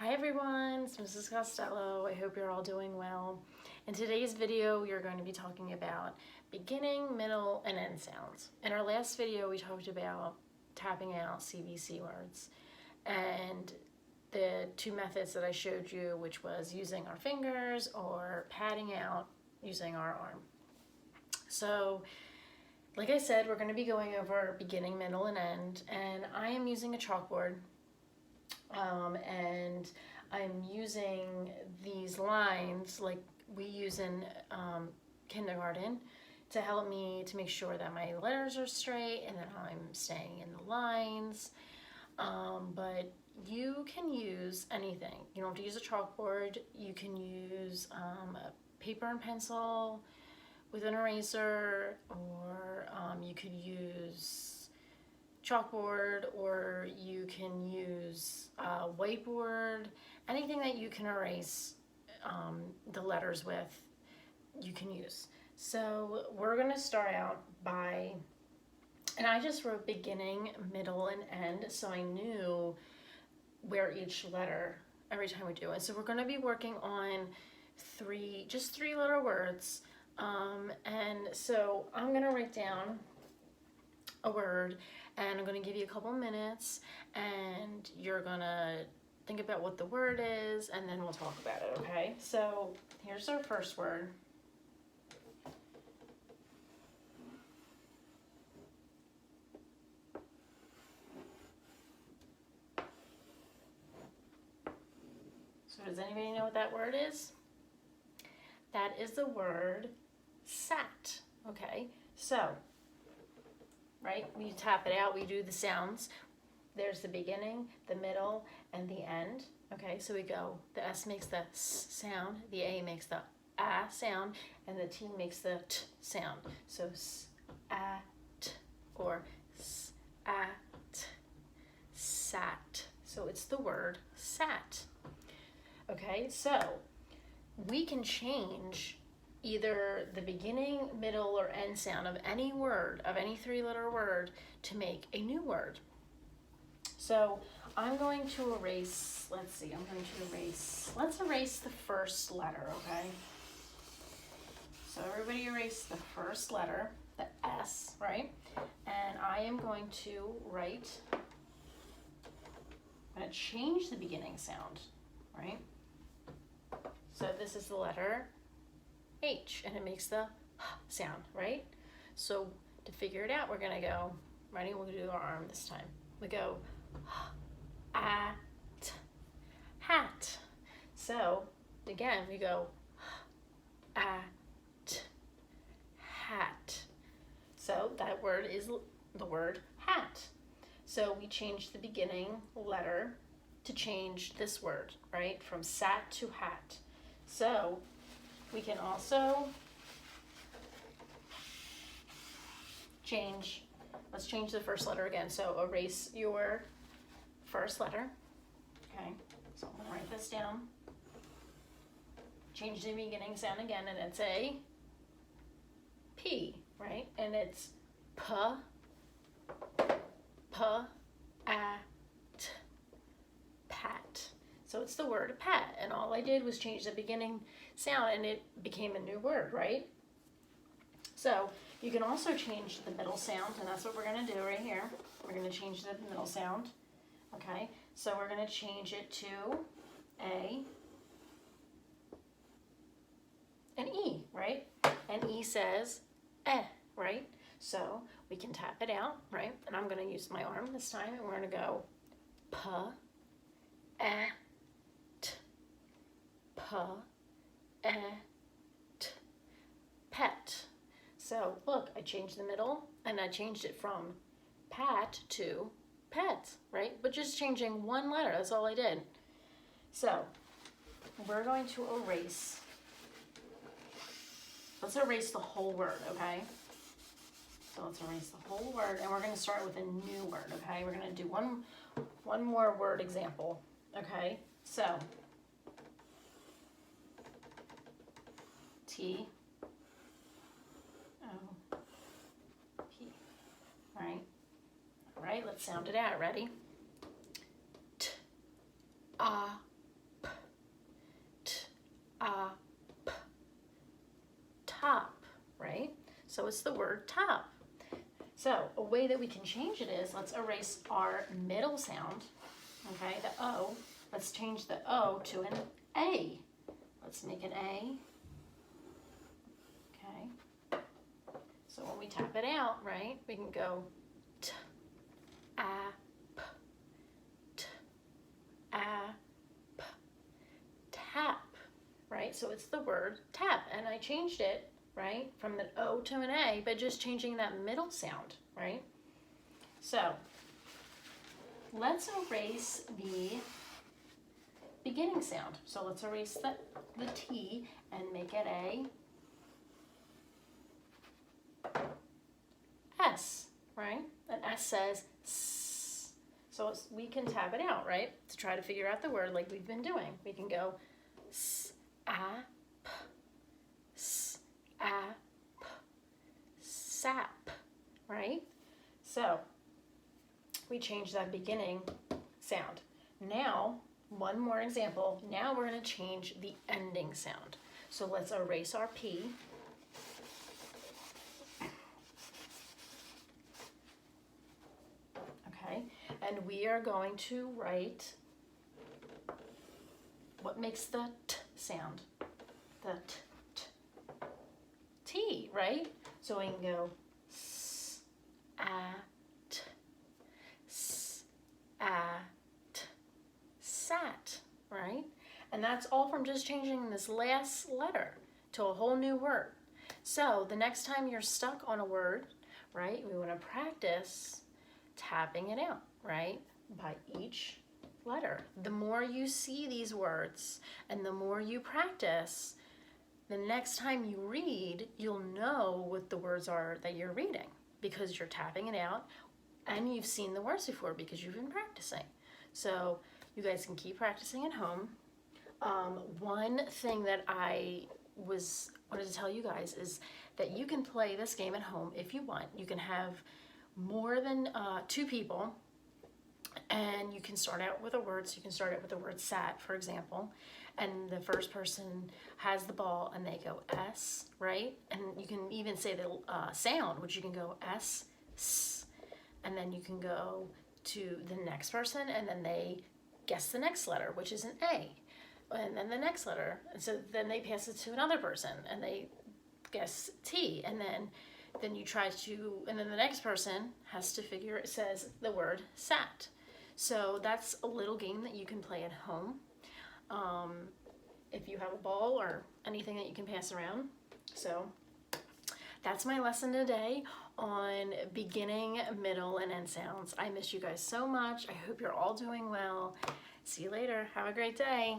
Hi everyone, it's Mrs. Costello. I hope you're all doing well. In today's video, we are going to be talking about beginning, middle, and end sounds. In our last video, we talked about tapping out CVC words and the two methods that I showed you, which was using our fingers or padding out using our arm. So, like I said, we're going to be going over beginning, middle, and end, and I am using a chalkboard. And I'm using these lines like we use in kindergarten to help me to make sure that my letters are straight and that I'm staying in the lines. But you can use anything. You don't have to use a chalkboard. You can use a paper and pencil with an eraser, or you could use chalkboard, or you can use a whiteboard. Anything that you can erase the letters with, you can use. So we're gonna start out by, and I just wrote beginning, middle, and end, so I knew where each letter every time we do it. So we're gonna be working on just three letter words. And so I'm gonna write down a word, and I'm going to give you a couple minutes, and you're going to think about what the word is, and then we'll talk about it, okay? So here's our first word. So does anybody know what that word is? That is the word sat, okay? So, right? We tap it out, we do the sounds. There's the beginning, the middle, and the end. Okay, so we go, the S makes the S sound, the A makes the A sound, and the T makes the T sound. So S, A, T, or S, A, T, sat. So it's the word sat. Okay, so we can change either the beginning, middle, or end sound of any word, of any three-letter word, to make a new word. So I'm going to erase, let's erase the first letter, okay? So everybody erase the first letter, the S, right? And I am going to write, I'm going to change the beginning sound, right? So this is the letter H, and it makes the H sound, right? So to figure it out, we're gonna go, ready? We'll do our arm this time. We go, at, hat. So again, we go, at, hat. So that word is the word hat. So we changed the beginning letter to change this word, right? From sat to hat. So we can also let's change the first letter again. So erase your first letter. Okay, so I'm gonna write this down. Change the beginning sound again, and it's a P, right? And it's P, at, pat. So it's the word pat, and all I did was change the beginning sound and it became a new word, right? So you can also change the middle sound, and that's what we're going to do right here. We're going to change the middle sound, okay? So we're going to change it to A and E, right? And E says eh, right? So we can tap it out, right? And I'm going to use my arm this time, and we're going to go P, eh, T, P, et, pet. So look, I changed the middle, and I changed it from pat to pet, right? But just changing one letter, that's all I did. So we're going to erase, let's erase the whole word, okay? So let's erase the whole word, and we're gonna start with a new word, okay? We're gonna do one more word example, okay? So T, O, P, right? All right, let's sound it out. Ready? T, A, So it's the word top. So a way that we can change it is, let's erase our middle sound, okay, the O. Let's change the O to an A. Let's make an A. Okay. So when we tap it out, right, we can go t, a, p, t, a, p, tap, right? So it's the word tap, and I changed it, right, from the O to an A, but just changing that middle sound, right? So let's erase the beginning sound. So let's erase the T and make it a S, right? An S says S. So we can tap it out, right? To try to figure out the word like we've been doing. We can go S, A, P, S, A, P, sap, right? So we change that beginning sound. Now, one more example. Now we're going to change the ending sound. So let's erase our P. Okay, and we are going to write what makes the T sound. The T, right? So we can go S, A, T, S, A, T, sat, right? And that's all from just changing this last letter to a whole new word. So the next time you're stuck on a word, right, we want to practice tapping it out, right, by each letter. The more you see these words and the more you practice, the next time you read, you'll know what the words are that you're reading because you're tapping it out and you've seen the words before because you've been practicing. So you guys can keep practicing at home. One thing that I wanted to tell you guys is that you can play this game at home if you want. You can have more than 2 people, and you can start out with a word. So you can start out with the word sat, for example, and the first person has the ball and they go S, right? And you can even say the sound, which you can go S, S, and then you can go to the next person and then they guess the next letter, which is an A, and then the next letter, and so then they pass it to another person and they guess T, and then you try to, and then the next person has to figure, it says the word sat. So that's a little game that you can play at home if you have a ball or anything that you can pass around. So that's my lesson today on beginning, middle, and end sounds. I miss you guys so much. I hope you're all doing well. See you later. Have a great day.